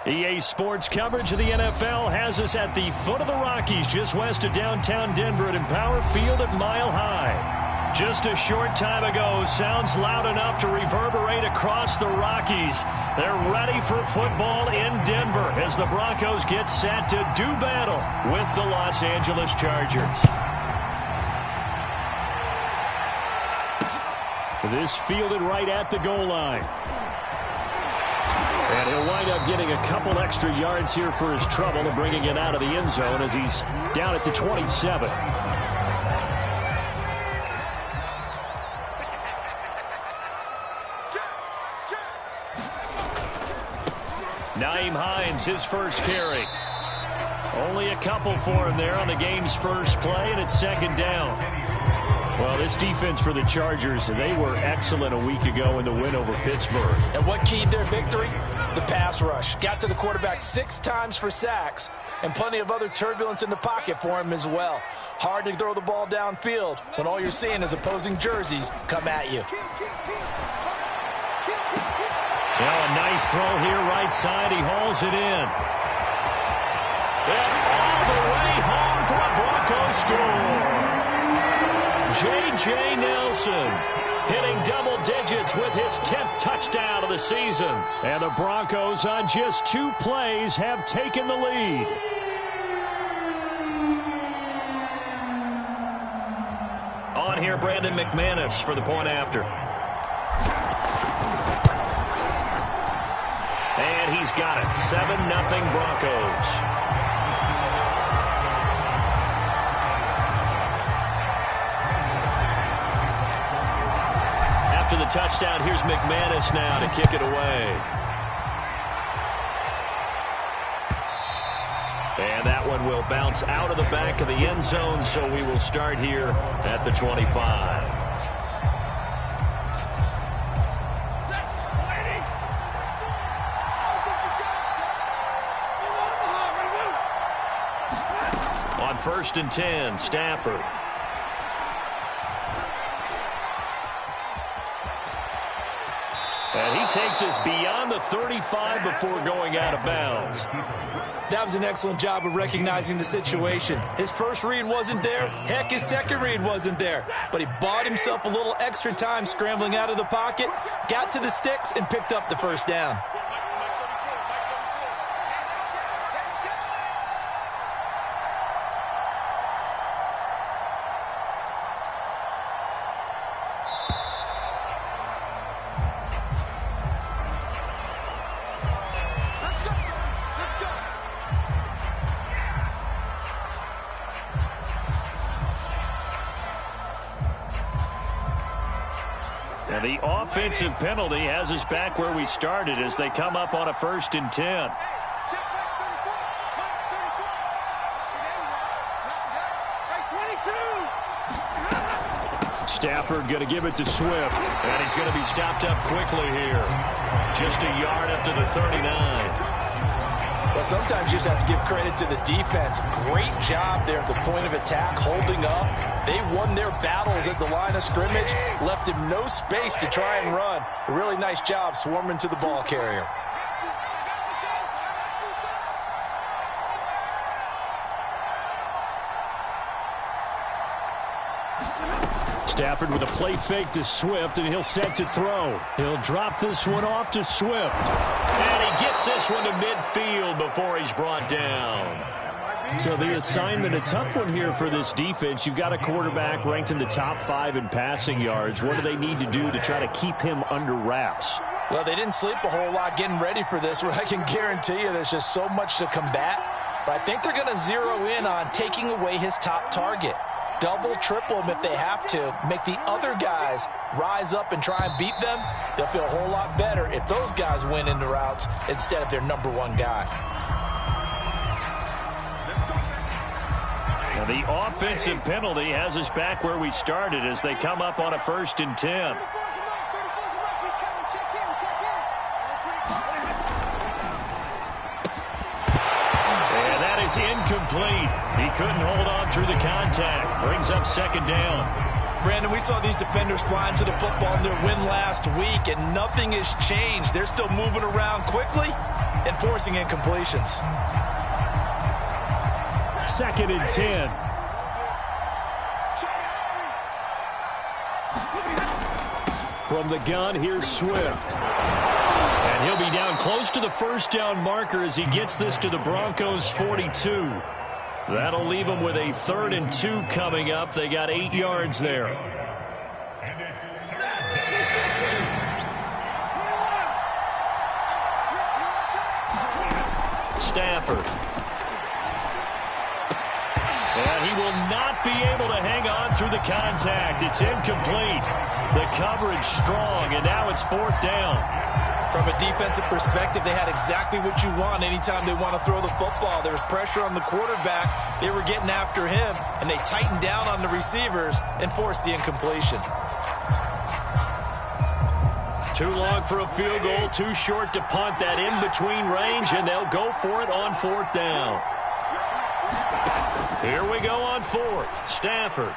EA Sports coverage of the NFL has us at the foot of the Rockies, just west of downtown Denver at Empower Field at Mile High. Just a short time ago, sounds loud enough to reverberate across the Rockies. They're ready for football in Denver as the Broncos get set to do battle with the Los Angeles Chargers. This fielded right at the goal line. And he'll wind up getting a couple extra yards here for his trouble and bringing it out of the end zone as he's down at the 27. Nyheim Hines, his first carry. Only a couple for him there on the game's first play, and it's second down. Well, this defense for the Chargers, they were excellent a week ago in the win over Pittsburgh. And what keyed their victory? The pass rush. Got to the quarterback 6 times for sacks, and plenty of other turbulence in the pocket for him as well. Hard to throw the ball downfield when all you're seeing is opposing jerseys come at you. Well, a nice throw here right side. He hauls it in. And all the way home for a Broncos score. J.J. Nelson hitting double digits with his 10th touchdown of the season. And the Broncos on just 2 plays have taken the lead. On here, Brandon McManus for the point after. And he's got it. 7-0 Broncos. After the touchdown, here's McManus now to kick it away. And that one will bounce out of the back of the end zone, so we will start here at the 25. On 1st and 10, Stafford. And he takes us beyond the 35 before going out of bounds. That was an excellent job of recognizing the situation. His first read wasn't there. Heck, his second read wasn't there. But he bought himself a little extra time scrambling out of the pocket, got to the sticks, and picked up the first down. And the offensive penalty has us back where we started as they come up on a 1st and 10. Stafford going to give it to Swift, and he's going to be stopped up quickly here. Just a yard up to the 39. Well, sometimes you just have to give credit to the defense. Great job there at the point of attack, holding up. They won their battles at the line of scrimmage, left him no space to try and run. A really nice job swarming to the ball carrier. Stafford with a play fake to Swift, and he'll set to throw. He'll drop this one off to Swift. And he gets this one to midfield before he's brought down. So the assignment, a tough one here for this defense. You've got a quarterback ranked in the top 5 in passing yards. What do they need to do to try to keep him under wraps? Well, they didn't sleep a whole lot getting ready for this, but I can guarantee you there's just so much to combat. But I think they're going to zero in on taking away his top target. Double, triple him if they have to. Make the other guys rise up and try and beat them. They'll feel a whole lot better if those guys win in the routes instead of their number 1 guy. Now the offensive penalty has us back where we started as they come up on a 1st and 10. And that is incomplete. He couldn't hold on through the contact. Brings up 2nd down. Brandon, we saw these defenders flying to the football in their win last week, and nothing has changed. They're still moving around quickly, and forcing incompletions. 2nd and 10. From the gun, here's Swift. And he'll be down close to the first down marker as he gets this to the Broncos' 42. That'll leave them with a 3rd and 2 coming up. They got 8 yards there. Stafford. And he will not be able to hang on through the contact. It's incomplete. The coverage strong, and now it's 4th down. From a defensive perspective, they had exactly what you want anytime they want to throw the football. There was pressure on the quarterback. They were getting after him, and they tightened down on the receivers and forced the incompletion. Too long for a field goal, too short to punt. That in-between range, and they'll go for it on 4th down. Here we go on 4th. Stafford.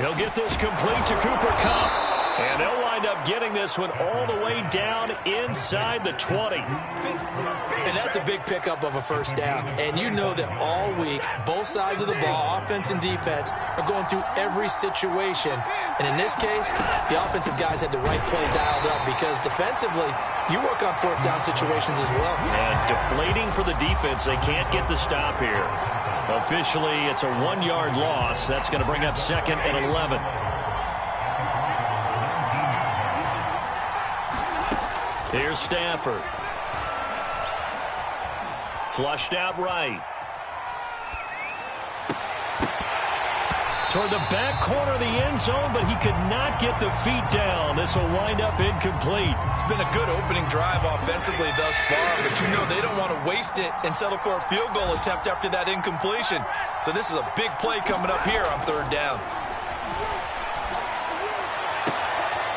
He'll get this complete to Cooper Kupp. And they'll wind up getting this one all the way down inside the 20. And that's a big pickup of a 1st down. And you know that all week, both sides of the ball, offense and defense, are going through every situation. And in this case, the offensive guys had the right play dialed up because defensively, you work on 4th down situations as well. And deflating for the defense. They can't get the stop here. Officially, it's a 1-yard loss. That's going to bring up 2nd and 11. Here's Stafford. Flushed out right. Toward the back corner of the end zone, but he could not get the feet down. This will wind up incomplete. It's been a good opening drive offensively thus far, but you know they don't want to waste it and settle for a field goal attempt after that incompletion. So this is a big play coming up here on 3rd down.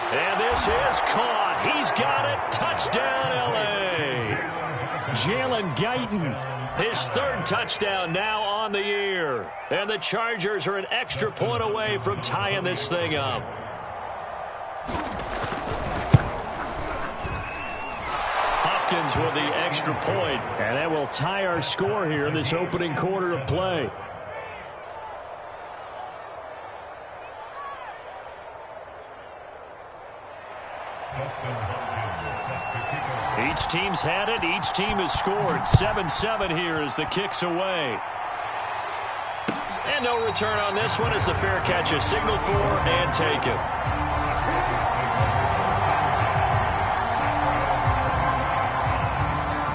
And this is caught. He's got it. Touchdown, L.A. Jalen Guyton, his 3rd touchdown now on the year. And the Chargers are an extra point away from tying this thing up. Hopkins with the extra point. And that will tie our score here in this opening quarter of play. Each team's had it. Each team has scored. 7-7 here as the kick's away. And no return on this one as the fair catch is signaled for and taken.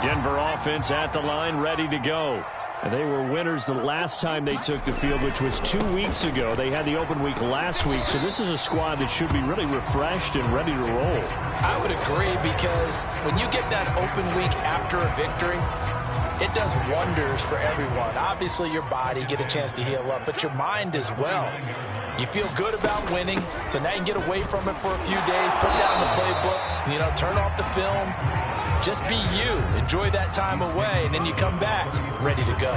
Denver offense at the line, ready to go. And they were winners the last time they took the field, which was 2 weeks ago. They had the open week last week, so this is a squad that should be really refreshed and ready to roll. I would agree because when you get that open week after a victory, it does wonders for everyone. Obviously, your body, get a chance to heal up, but your mind as well. You feel good about winning, so now you can get away from it for a few days, put down the playbook, turn off the film. Just be you. Enjoy that time away, and then you come back ready to go.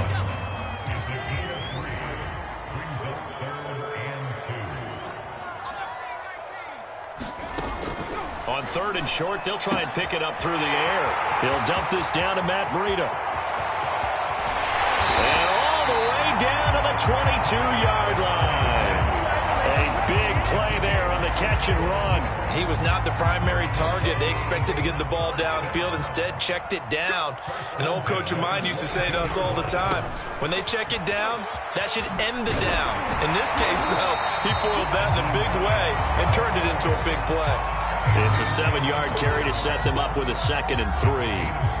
On 3rd and short, they'll try and pick it up through the air. He'll dump this down to Matt Breida. And all the way down to the 22-yard line. A big play there on the catch and run. He was not the primary target. They expected to get the ball downfield. Instead, checked it down. An old coach of mine used to say to us all the time, when they check it down, that should end the down. In this case, though, he foiled that in a big way and turned it into a big play. It's a 7-yard carry to set them up with a 2nd and 3.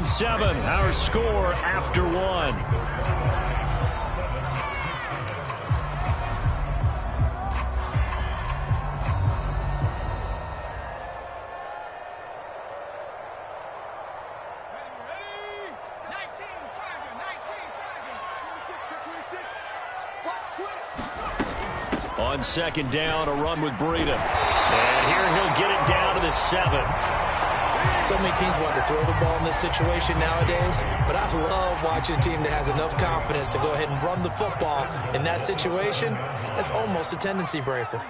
Seven, our score after 1. On 2nd down, a run with Breida. And here he'll get it down to the 7. So many teams want to throw the ball in this situation nowadays, but I love watching a team that has enough confidence to go ahead and run the football in that situation. That's almost a tendency breaker.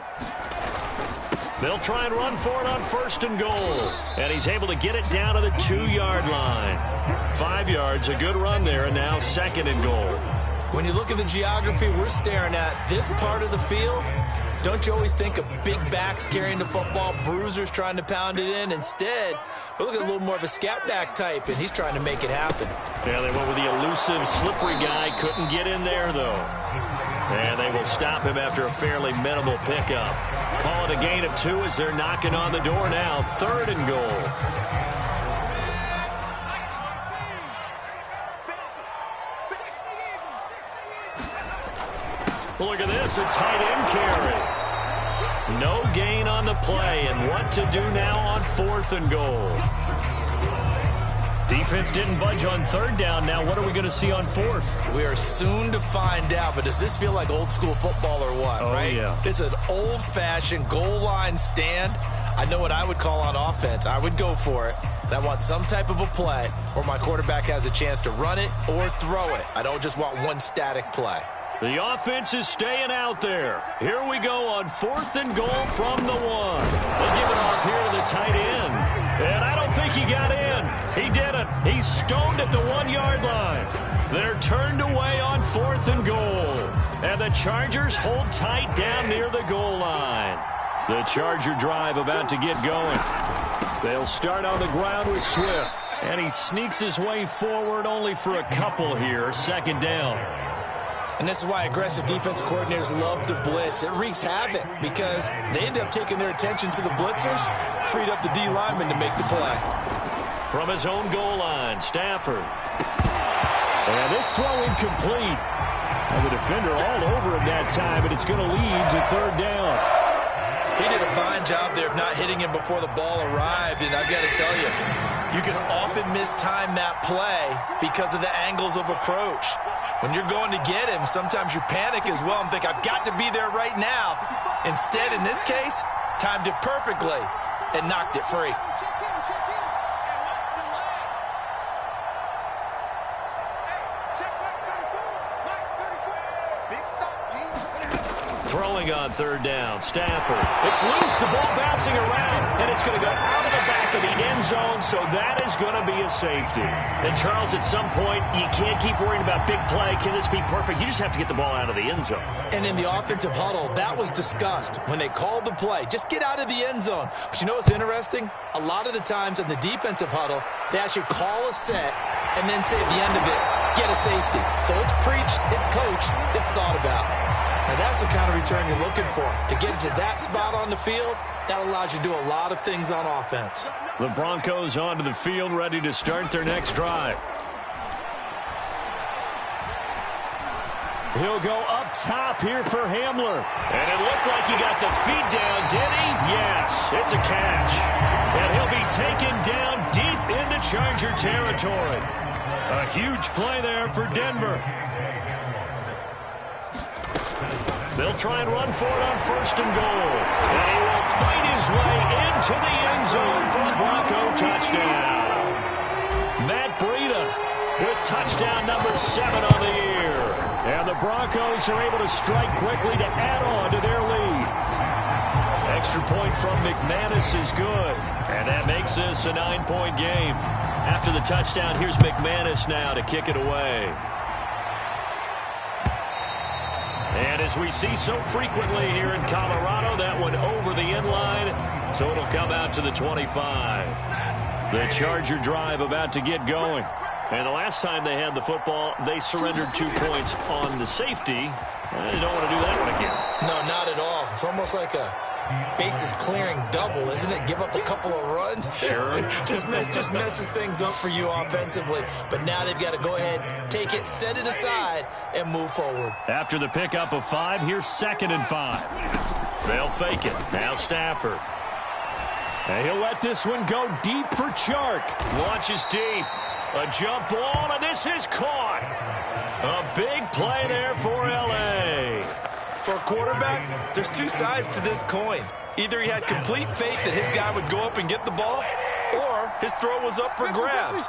They'll try and run for it on 1st and goal. And he's able to get it down to the 2-yard line. 5 yards, a good run there, and now 2nd and goal. When you look at the geography we're staring at, this part of the field, don't you always think of big backs carrying the football, bruisers trying to pound it in? Instead, we're looking at a little more of a scat back type, and he's trying to make it happen. Yeah, they went with the elusive, slippery guy. Couldn't get in there, though. And they will stop him after a fairly minimal pickup. Call it a gain of 2 as they're knocking on the door now. 3rd and goal. Look at this, a tight end carry. No gain on the play, and what to do now on 4th and goal. Defense didn't budge on 3rd down. Now what are we going to see on 4th? We are soon to find out, but does this feel like old school football or what, right? Yeah. It's an old-fashioned goal line stand. I know what I would call on offense. I would go for it. And I want some type of a play where my quarterback has a chance to run it or throw it. I don't just want one static play. The offense is staying out there. Here we go on 4th and goal from the 1. They'll give it off here to the tight end. And I don't think he got in. He didn't. He's stoned at the 1-yard line. They're turned away on 4th and goal. And the Chargers hold tight down near the goal line. The Charger drive about to get going. They'll start on the ground with Swift. And he sneaks his way forward only for a couple here. 2nd down. And this is why aggressive defense coordinators love to blitz. It wreaks havoc because they end up taking their attention to the blitzers, freed up the D lineman to make the play. From his own goal line, Stafford. And this throw incomplete. And the defender all over him that time, and it's going to lead to 3rd down. He did a fine job there of not hitting him before the ball arrived, and I've got to tell you, you can often mistime that play because of the angles of approach. When you're going to get him, sometimes you panic as well and think, I've got to be there right now. Instead, in this case, timed it perfectly and knocked it free. Throwing on 3rd down, Stafford. It's loose, the ball bouncing around, and it's going to go out of the back of the end zone, so that is going to be a safety. And, Charles, at some point, you can't keep worrying about big play. Can this be perfect? You just have to get the ball out of the end zone. And in the offensive huddle, that was discussed when they called the play. Just get out of the end zone. But you know what's interesting? A lot of the times in the defensive huddle, they actually call a set and then say at the end of it, get a safety. So it's preached, it's coached, it's thought about. And that's the kind of return you're looking for. To get it to that spot on the field, that allows you to do a lot of things on offense. The Broncos onto the field, ready to start their next drive. He'll go up top here for Hamler. And it looked like he got the feet down, did he? Yes, it's a catch. And he'll be taken down deep into Charger territory. A huge play there for Denver. They'll try and run for it on 1st and goal. And he will fight his way into the end zone for the Bronco touchdown. Matt Breida with touchdown number 7 on the year. And the Broncos are able to strike quickly to add on to their lead. Extra point from McManus is good. And that makes this a 9-point game. After the touchdown, here's McManus now to kick it away. And as we see so frequently here in Colorado, that one over the end line, so it'll come out to the 25. The Charger drive about to get going. And the last time they had the football, they surrendered 2 points on the safety. They don't want to do that one again. No, not at all. It's almost like a bases clearing double, isn't it? Give up a couple of runs. Sure. just messes things up for you offensively. But now they've got to go ahead, take it, set it aside, and move forward. After the pickup of 5, here's 2nd and 5. They'll fake it. Now Stafford. And he'll let this one go deep for Chark. Launches deep. A jump ball, and this is caught. A big play there for L.A. For a quarterback, there's 2 sides to this coin. Either he had complete faith that his guy would go up and get the ball, or his throw was up for grabs.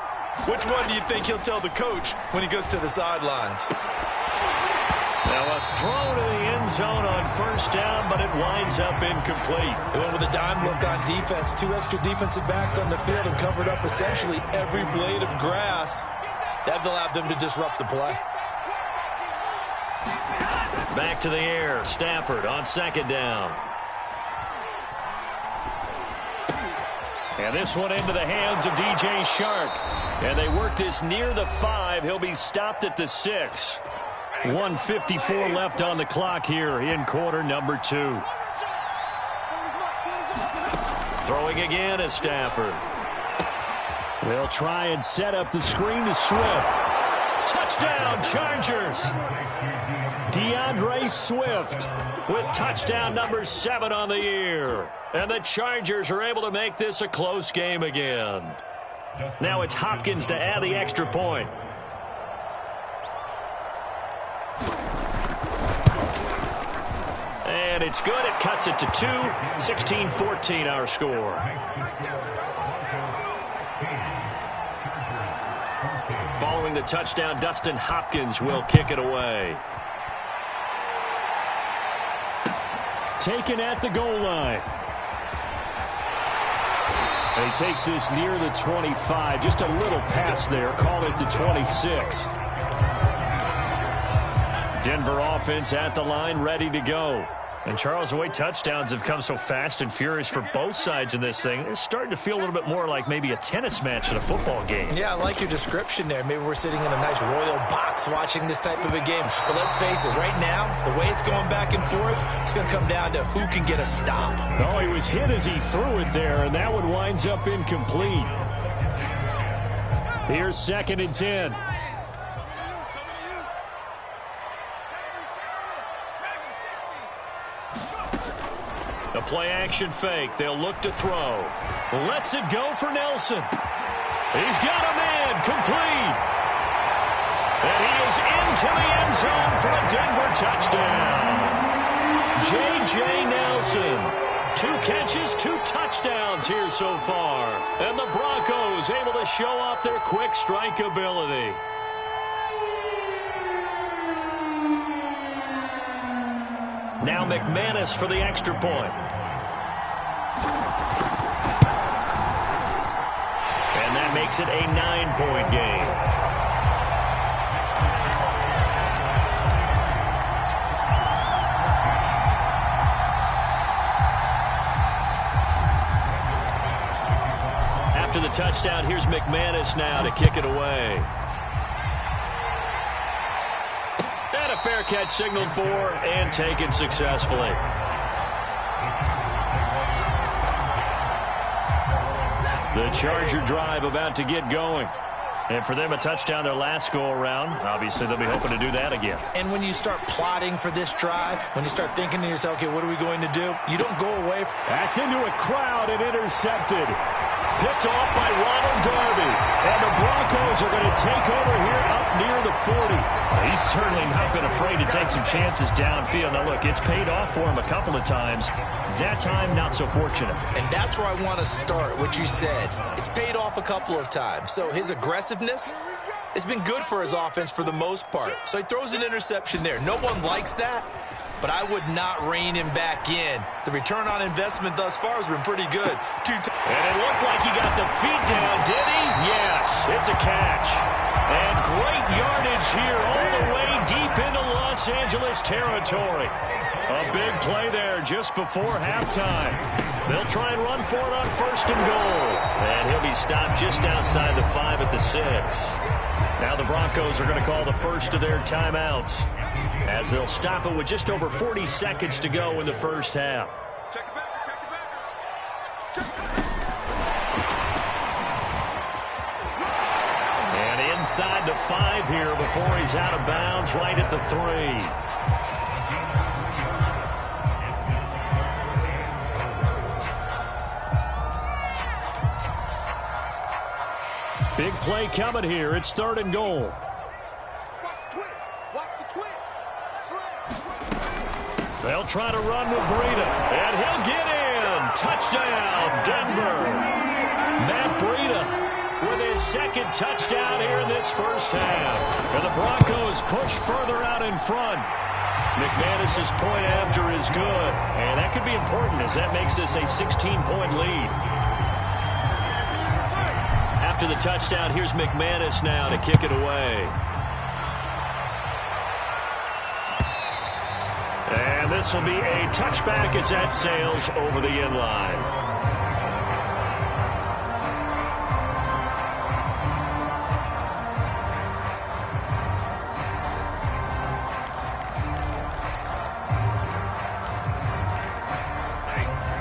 Which one do you think he'll tell the coach when he goes to the sidelines? Now a throw to the end zone on first down, but it winds up incomplete. They went with a dime look on defense. 2 extra defensive backs on the field and covered up essentially every blade of grass. That allowed them to disrupt the play. Back to the air. Stafford on second down. And this one into the hands of DJ Shark. And they work this near the 5. He'll be stopped at the 6. 1:54 left on the clock here in quarter number 2. Throwing again is Stafford. They'll try and set up the screen to Swift. Touchdown, Chargers. DeAndre Swift with touchdown number 7 on the year. And the Chargers are able to make this a close game again. Now it's Hopkins to add the extra point. And it's good. It cuts it to 2. 16-14 our score. Following the touchdown, Dustin Hopkins will kick it away. Taken at the goal line. And he takes this near the 25. Just a little pass there. Call it the 26. Denver offense at the line, ready to go. And Charles, the way touchdowns have come so fast and furious for both sides in this thing, it's starting to feel a little bit more like maybe a tennis match in a football game. Yeah, I like your description there. Maybe we're sitting in a nice royal box watching this type of a game. But let's face it, right now, the way it's going back and forth, it's going to come down to who can get a stop. No, he was hit as he threw it there, and that one winds up incomplete. Here's 2nd and 10. The play-action fake. They'll look to throw. Lets it go for Nelson. He's got a man. Complete. And he is into the end zone for a Denver touchdown. J.J. Nelson. 2 catches, 2 touchdowns here so far. And the Broncos able to show off their quick strike ability. Now McManus for the extra point. And that makes it a 9-point game. After the touchdown, here's McManus now to kick it away. And a fair catch signaled for and taken successfully. The Charger drive about to get going. And for them, a touchdown their last go-around. Obviously, they'll be hoping to do that again. And when you start plotting for this drive, when you start thinking to yourself, okay, what are we going to do? You don't go away. That's into a crowd and intercepted. Picked off by Ronald Darby. And the Broncos are going to take over here up near the 40. He's certainly not been afraid to take some chances downfield. Now, look, it's paid off for him a couple of times. That time, not so fortunate. And that's where I want to start, what you said. It's paid off a couple of times. So his aggressiveness has been good for his offense for the most part. So he throws an interception there. No one likes that, but I would not rein him back in. The return on investment thus far has been pretty good. And it looked like he got the feet down, did he? Yes, it's a catch. And great yardage here all the way deep into Los Angeles territory. A big play there just before halftime. They'll try and run for it on 1st and goal. And he'll be stopped just outside the 5 at the 6. Now the Broncos are going to call the first of their timeouts, as they'll stop it with just over 40 seconds to go in the first half. And inside the 5 here before he's out of bounds, right at the 3. Big play coming here. It's 3rd and goal. They'll try to run with Breida, and he'll get in. Touchdown, Denver. Matt second touchdown here in this first half. And the Broncos push further out in front. McManus's point after is good. And that could be important as that makes this a 16-point lead. After the touchdown, here's McManus now to kick it away. And this will be a touchback as that sails over the end line.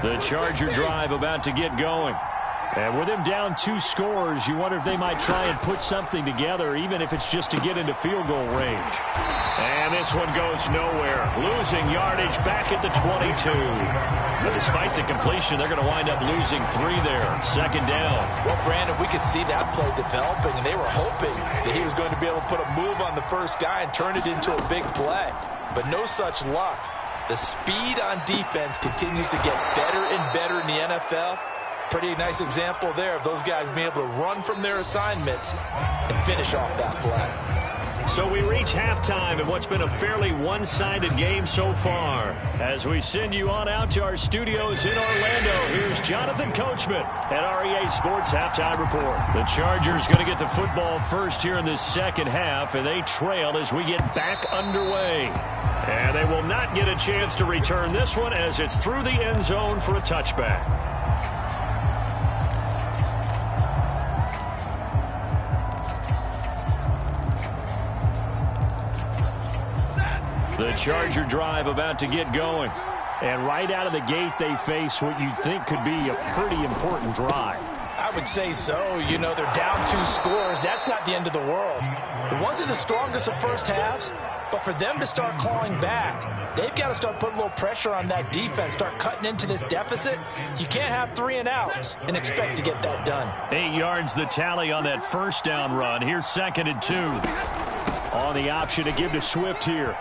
The Charger drive about to get going. And with him down 2 scores, you wonder if they might try and put something together, even if it's just to get into field goal range. And this one goes nowhere. Losing yardage back at the 22. But despite the completion, they're going to wind up losing 3 there. Second down. Well, Brandon, we could see that play developing, and they were hoping that he was going to be able to put a move on the first guy and turn it into a big play. But no such luck. The speed on defense continues to get better and better in the NFL. Pretty nice example there of those guys being able to run from their assignments and finish off that play. So we reach halftime in what's been a fairly one-sided game so far. As we send you on out to our studios in Orlando, here's Jonathan Coachman at REA Sports Halftime Report. The Chargers going to get the football first here in this second half, and they trail as we get back underway. And they will not get a chance to return this one as it's through the end zone for a touchback. The Charger drive about to get going. And right out of the gate, they face what you'd think could be a pretty important drive. I would say so. You know, they're down 2 scores. That's not the end of the world. It wasn't the strongest of first halves, but for them to start clawing back, they've got to start putting a little pressure on that defense, start cutting into this deficit. You can't have 3 and outs and expect to get that done. 8 yards the tally on that first down run. Here's 2nd and 2. On the option to give to Swift here.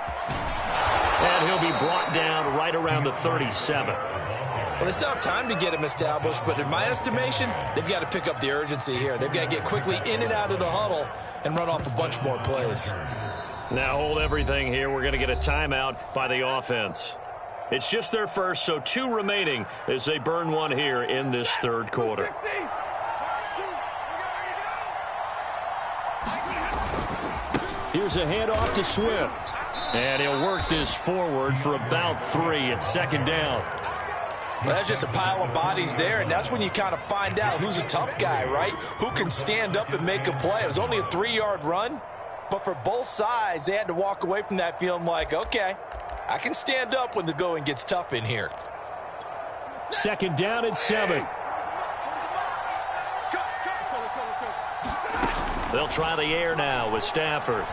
And he'll be brought down right around the 37. Well, they still have time to get him established, but in my estimation, they've got to pick up the urgency here. They've got to get quickly in and out of the huddle and run off a bunch more plays. Now hold everything here. We're going to get a timeout by the offense. It's just their first, so 2 remaining as they burn one here in this third quarter. Here's a handoff to Swift. And he'll work this forward for about 3 at 2nd down. Well, that's just a pile of bodies there, and that's when you kind of find out who's a tough guy, right? Who can stand up and make a play. It was only a 3-yard run, but for both sides, they had to walk away from that feeling like, okay, I can stand up when the going gets tough in here. 2nd down and 7. They'll try the air now with Stafford.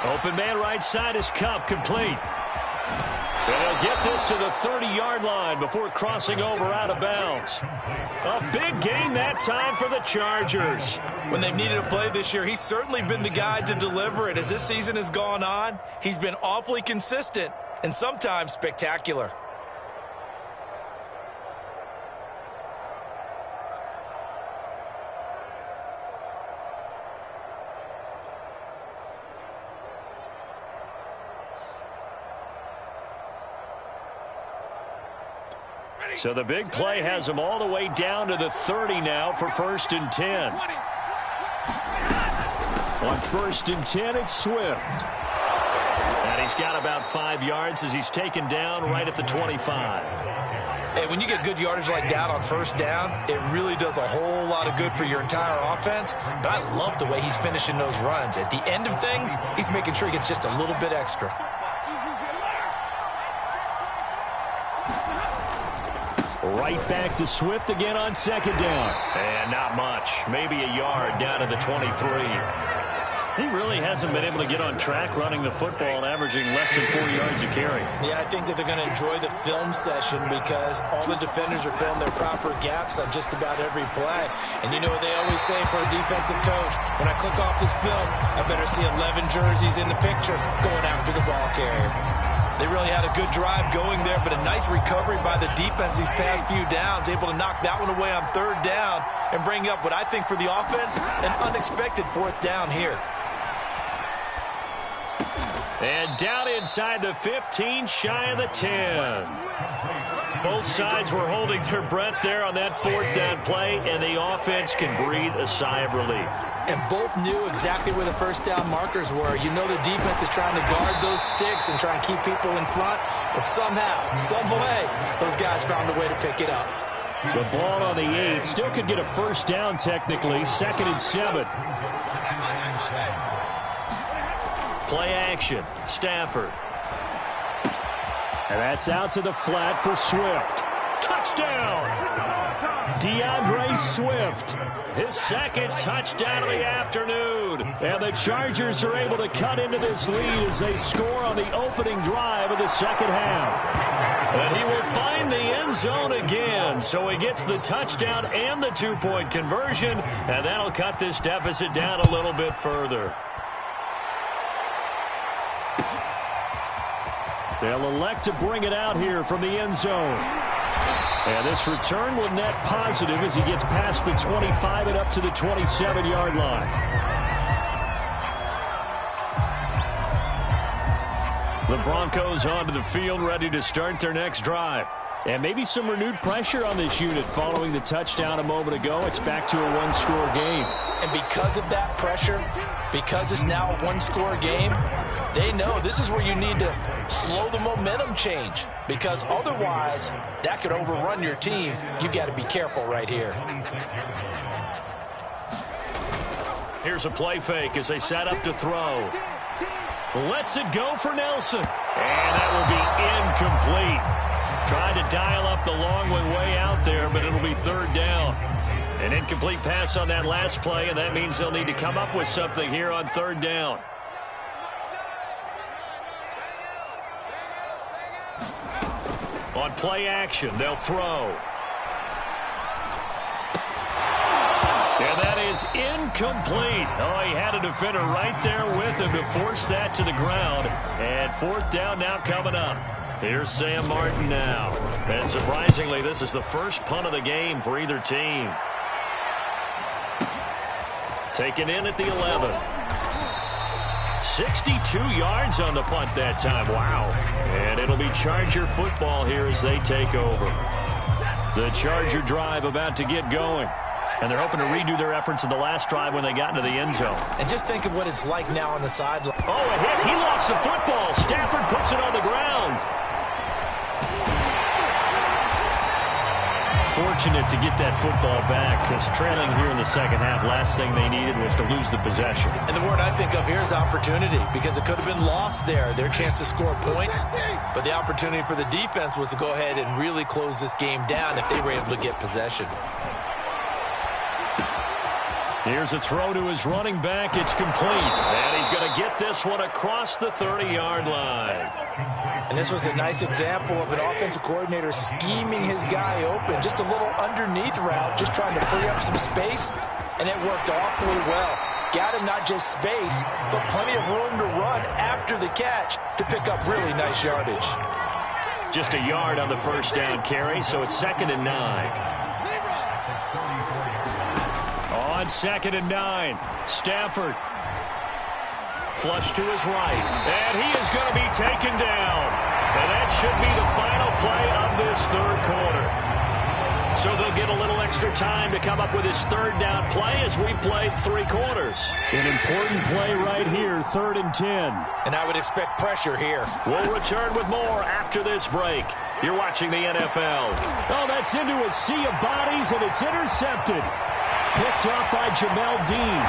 Open man right side is Cup, complete. And he'll get this to the 30-yard line before crossing over out of bounds. A big gain that time for the Chargers. When they've needed a play this year, he's certainly been the guy to deliver it. As this season has gone on, he's been awfully consistent and sometimes spectacular. So the big play has him all the way down to the 30 now for 1st and 10. On 1st and 10, it's Swift. And he's got about 5 yards as he's taken down right at the 25. Hey, when you get good yardage like that on 1st down, it really does a whole lot of good for your entire offense. But I love the way he's finishing those runs. At the end of things, he's making sure he gets just a little bit extra. Right back to Swift again on 2nd down. And not much. Maybe a yard down to the 23. He really hasn't been able to get on track running the football, averaging less than 4 yards a carry. Yeah, I think that they're going to enjoy the film session because all the defenders are filling their proper gaps on just about every play. And you know what they always say for a defensive coach? When I click off this film, I better see 11 jerseys in the picture going after the ball carrier. They really had a good drive going there, but a nice recovery by the defense these past few downs, able to knock that one away on 3rd down and bring up what I think for the offense, an unexpected 4th down here. And down inside the 15, shy of the 10. Both sides were holding their breath there on that 4th down play, and the offense can breathe a sigh of relief. And both knew exactly where the 1st down markers were. You know the defense is trying to guard those sticks and try and keep people in front, but somehow, some way, those guys found a way to pick it up. The ball on the 8 still could get a 1st down technically, 2nd and 7. Play action, Stafford. And that's out to the flat for Swift. Touchdown! DeAndre Swift, his 2nd touchdown of the afternoon. And the Chargers are able to cut into this lead as they score on the opening drive of the 2nd half. And he will find the end zone again. So he gets the touchdown and the 2-point conversion. And that'll cut this deficit down a little bit further. They'll elect to bring it out here from the end zone. And this return will net positive as he gets past the 25 and up to the 27-yard line. The Broncos onto the field, ready to start their next drive. And maybe some renewed pressure on this unit following the touchdown a moment ago. It's back to a 1-score game. And because of that pressure, because it's now a 1-score game, they know this is where you need to slow the momentum change, because otherwise that could overrun your team. You got to be careful right here. Here's a play fake as they set up to throw. Lets it go for Nelson. And that will be incomplete. Tried to dial up the long one way out there, but it'll be 3rd down. An incomplete pass on that last play, and that means they'll need to come up with something here on 3rd down. On play action, they'll throw. And that is incomplete. Oh, he had a defender right there with him to force that to the ground. And 4th down now coming up. Here's Sam Martin now. And surprisingly, this is the first punt of the game for either team. Taken in at the 11. 62 yards on the punt that time. Wow. And it'll be Charger football here as they take over. The Charger drive about to get going. And they're hoping to redo their efforts in the last drive when they got into the end zone. And just think of what it's like now on the sideline. Oh, a hit. He lost the football. Stafford puts it on the ground. Fortunate to get that football back, because trailing here in the 2nd half, last thing they needed was to lose the possession. And the word I think of here is opportunity, because it could have been lost there, their chance to score points. But the opportunity for the defense was to go ahead and really close this game down if they were able to get possession. Here's a throw to his running back. It's complete. And he's going to get this one across the 30-yard line. And this was a nice example of an offensive coordinator scheming his guy open. Just a little underneath route, just trying to free up some space. And it worked awfully well. Got him not just space, but plenty of room to run after the catch to pick up really nice yardage. Just a yard on the 1st down carry, so it's 2nd and 9. On 2nd and 9, Stafford. Flush to his right, and he is going to be taken down. And that should be the final play of this 3rd quarter. So they'll get a little extra time to come up with his 3rd down play as we played 3 quarters. An important play right here, 3rd and 10. And I would expect pressure here. We'll return with more after this break. You're watching the NFL. Oh, that's into a sea of bodies, and it's intercepted. Picked off by Jamel Dean.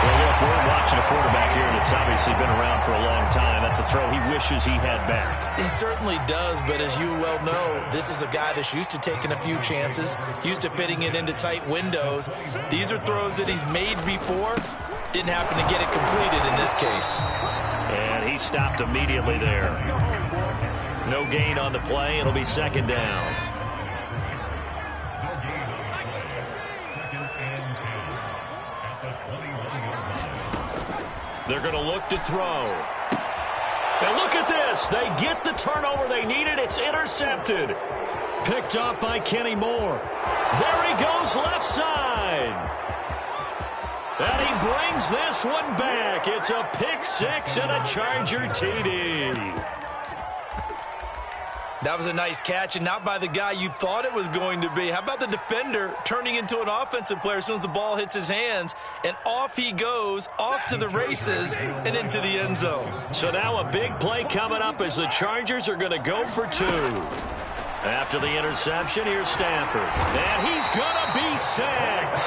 Well, look, we're watching a quarterback here that's obviously been around for a long time. That's a throw he wishes he had back. He certainly does, but as you well know, this is a guy that's used to taking a few chances, used to fitting it into tight windows. These are throws that he's made before. Didn't happen to get it completed in this case. And he stopped immediately there. No gain on the play. It'll be 2nd down. They're going to look to throw. And look at this. They get the turnover they needed. It's intercepted. Picked off by Kenny Moore. There he goes goes left side. And he brings this one back. It's a pick six and a Charger TD. That was a nice catch, and not by the guy you thought it was going to be. How about the defender turning into an offensive player as soon as the ball hits his hands, and off he goes, off to the races, and into the end zone. So now a big play coming up as the Chargers are going to go for two. After the interception, here's Stafford. And he's going to be sacked.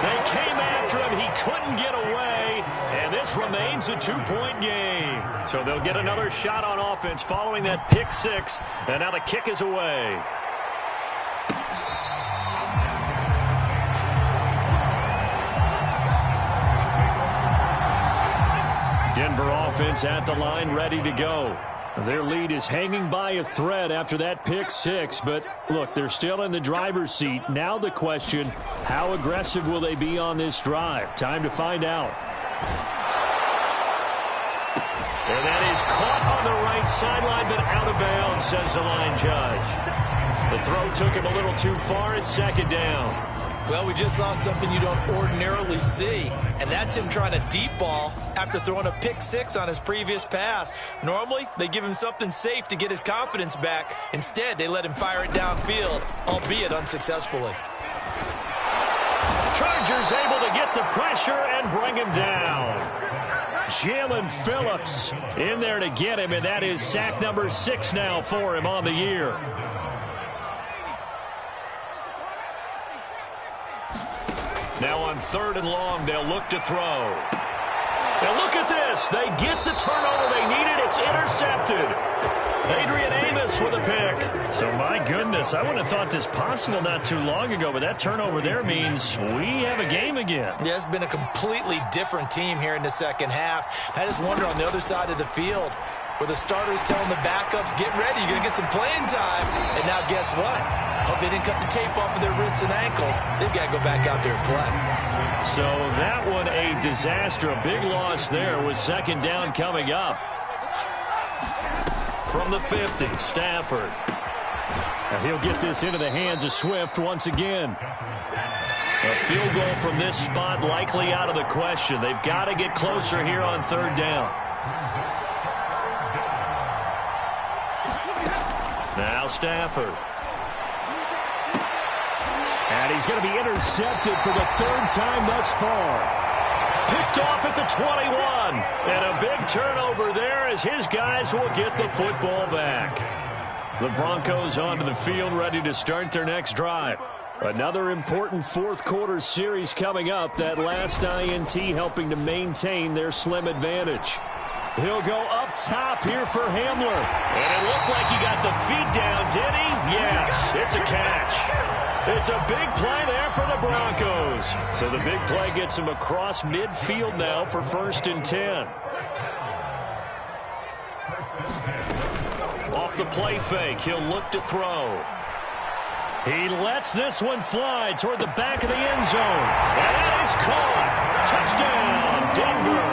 They came after him. He couldn't get away. And this remains a two-point game. So they'll get another shot on offense following that pick six. And now the kick is away. Denver offense at the line, ready to go. Their lead is hanging by a thread after that pick six, but look, they're still in the driver's seat. Now the question, how aggressive will they be on this drive? Time to find out. And that is caught on the right sideline, but out of bounds, says the line judge. The throw took him a little too far. It's second down. Well, we just saw something you don't ordinarily see, and that's him trying to deep ball after throwing a pick six on his previous pass. Normally, they give him something safe to get his confidence back. Instead, they let him fire it downfield, albeit unsuccessfully. Chargers able to get the pressure and bring him down. Jalen Phillips in there to get him, and that is sack number 6 now for him on the year. Now on 3rd and long, they'll look to throw. And look at this. They get the turnover they needed. It's intercepted. Adrian Amos with a pick. So, my goodness, I wouldn't have thought this possible not too long ago, but that turnover there means we have a game again. Yeah, it's been a completely different team here in the second half. I just wonder on the other side of the field, where the starters telling the backups, get ready, you're going to get some playing time. And now guess what? Hope they didn't cut the tape off of their wrists and ankles. They've got to go back out there and play. So that one a disaster. A big loss there with second down coming up. From the 50, Stafford. And he'll get this into the hands of Swift once again. A field goal from this spot likely out of the question. They've got to get closer here on 3rd down. Now Stafford. And he's going to be intercepted for the 3rd time thus far. Picked off at the 21. And a big turnover there as his guys will get the football back. The Broncos onto the field ready to start their next drive. Another important 4th quarter series coming up. That last INT helping to maintain their slim advantage. He'll go up top here for Hamler. And it looked like he got the feet down, did he? Yes, it's a catch. It's a big play there for the Broncos. So the big play gets him across midfield now for 1st and 10. Off the play fake, he'll look to throw. He lets this one fly toward the back of the end zone. And that is caught. Touchdown, Denver.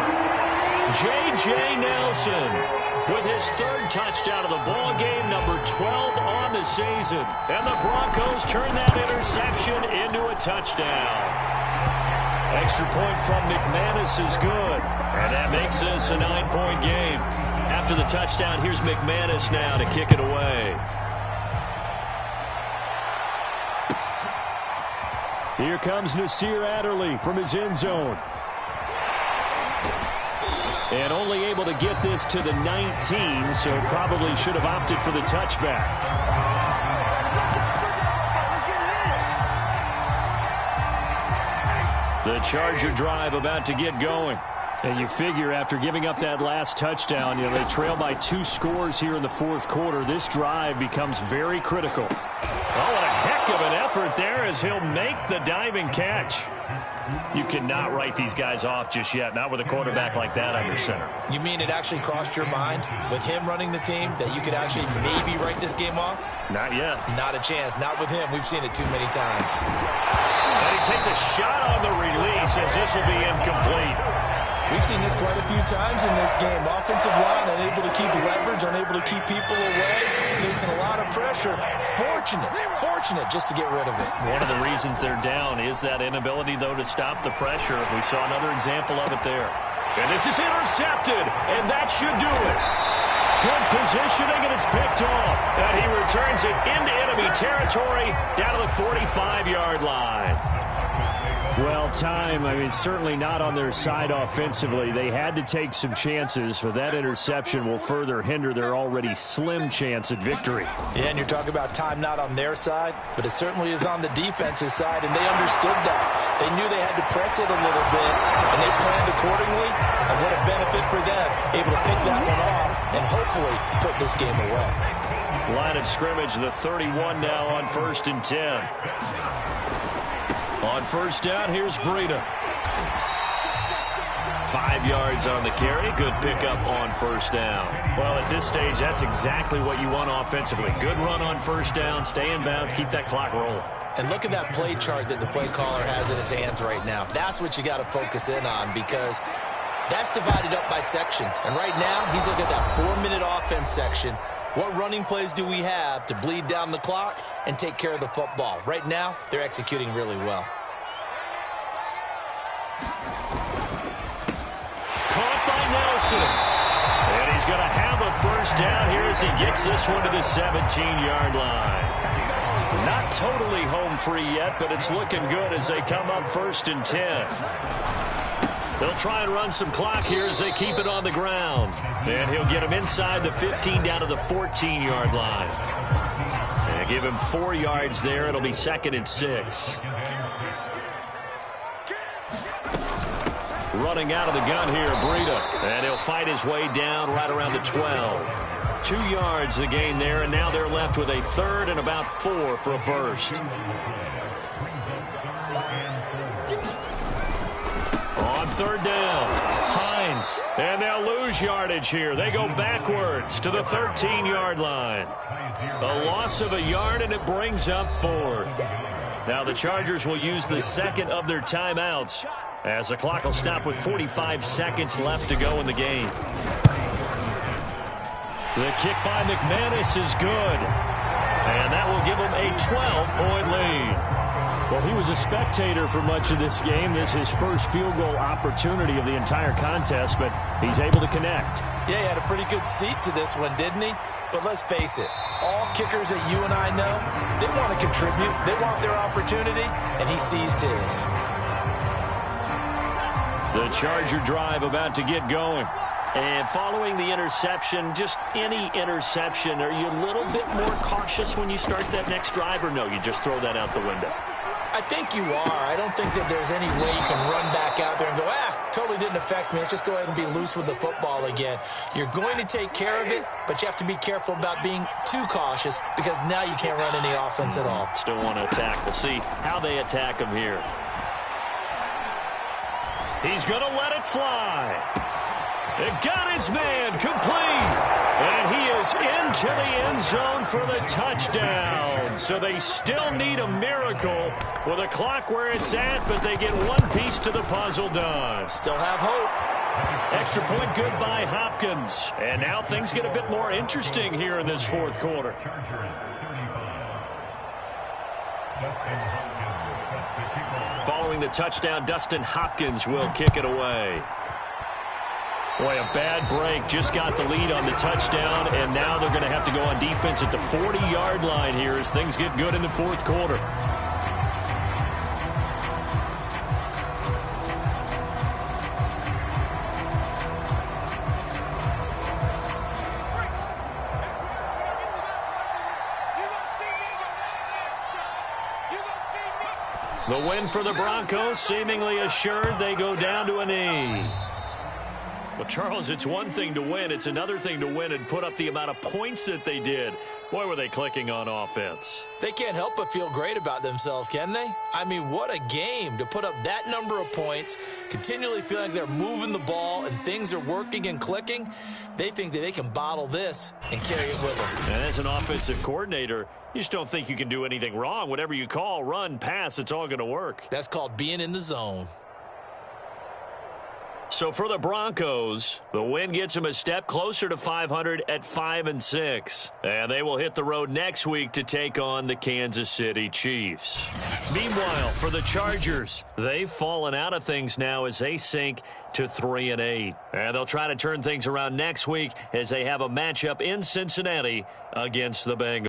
J.J. Nelson with his 3rd touchdown of the ball game, number 12 on the season. And the Broncos turn that interception into a touchdown. Extra point from McManus is good. And that makes this a 9-point game. After the touchdown, here's McManus now to kick it away. Here comes Nasir Adderley from his end zone. And only able to get this to the 19, so probably should have opted for the touchback. The Charger drive about to get going. And you figure after giving up that last touchdown, they trail by 2 scores here in the 4th quarter. This drive becomes very critical. Oh, what a heck of an effort there as he'll make the diving catch. You cannot write these guys off just yet, not with a quarterback like that under center. You mean it actually crossed your mind with him running the team that you could actually maybe write this game off? Not yet. Not a chance. Not with him. We've seen it too many times. And he takes a shot on the release as this will be incomplete. We've seen this quite a few times in this game. Offensive line unable to keep leverage, unable to keep people away, facing a lot of pressure. Fortunate just to get rid of it. One of the reasons they're down is that inability, though, to stop the pressure. We saw another example of it there. And this is intercepted, and that should do it. Good positioning, and it's picked off. And he returns it into enemy territory down to the 45-yard line. Well, time, certainly not on their side offensively. They had to take some chances, but that interception will further hinder their already slim chance at victory. Yeah, and you're talking about time not on their side, but it certainly is on the defense's side, and they understood that. They knew they had to press it a little bit, and they planned accordingly, and what a benefit for them, able to pick that one off and hopefully put this game away. Line of scrimmage, the 31 now on 1st and 10. On first down, here's Breida. 5 yards on the carry. Good pickup on first down. Well, at this stage, that's exactly what you want offensively. Good run on first down, stay in bounds, keep that clock rolling. And look at that play chart that the play caller has in his hands right now. That's what you got to focus in on because that's divided up by sections. And right now, he's looking at that 4-minute offense section. What running plays do we have to bleed down the clock and take care of the football? Right now, they're executing really well. Caught by Nelson. And he's going to have a first down here as he gets this one to the 17-yard line. Not totally home free yet, but it's looking good as they come up 1st and 10. They'll try and run some clock here as they keep it on the ground. And he'll get him inside the 15 down to the 14-yard line. And give him 4 yards there. It'll be 2nd and 6. Running out of the gun here, Breida. And he'll fight his way down right around the 12. 2 yards the gain there, and now they're left with a 3rd and about 4 for a first. On 3rd down, Hines, and they'll lose yardage here. They go backwards to the 13-yard line. A loss of a yard, and it brings up 4th. Now the Chargers will use the 2nd of their timeouts as the clock will stop with 45 seconds left to go in the game. The kick by McManus is good, and that will give them a 12-point lead. Well, he was a spectator for much of this game. This is his first field goal opportunity of the entire contest, but he's able to connect. Yeah, he had a pretty good seat to this one, didn't he? But let's face it, all kickers that you and I know, they want to contribute. They want their opportunity, and he seized his. The Charger drive about to get going. And following the interception, just any interception, are you a little bit more cautious when you start that next drive, or no, you just throw that out the window? I think you are. I don't think that there's any way you can run back out there and go, totally didn't affect me. Let's just go ahead and be loose with the football again. You're going to take care of it, but you have to be careful about being too cautious because now you can't run any offense at all. Still want to attack. We'll see how they attack him here. He's going to let it fly. It got his man complete. And he is into the end zone for the touchdown. So they still need a miracle with a clock where it's at, but they get one piece to the puzzle done. Still have hope. Extra point good by Hopkins. And now things get a bit more interesting here in this 4th quarter. Following the touchdown, Dustin Hopkins will kick it away. Boy, a bad break. Just got the lead on the touchdown, and now they're going to have to go on defense at the 40-yard line here as things get good in the 4th quarter. The win for the Broncos, seemingly assured. They go down to a knee. Well, Charles, it's one thing to win. It's another thing to win and put up the amount of points that they did. Boy, were they clicking on offense. They can't help but feel great about themselves, can they? I mean, what a game to put up that number of points, continually feeling like they're moving the ball and things are working and clicking. They think that they can bottle this and carry it with them. And as an offensive coordinator, you just don't think you can do anything wrong. Whatever you call, run, pass, it's all going to work. That's called being in the zone. So for the Broncos, the win gets them a step closer to 500 at 5-6. And they will hit the road next week to take on the Kansas City Chiefs. Meanwhile, for the Chargers, they've fallen out of things now as they sink to 3-8. And they'll try to turn things around next week as they have a matchup in Cincinnati against the Bengals.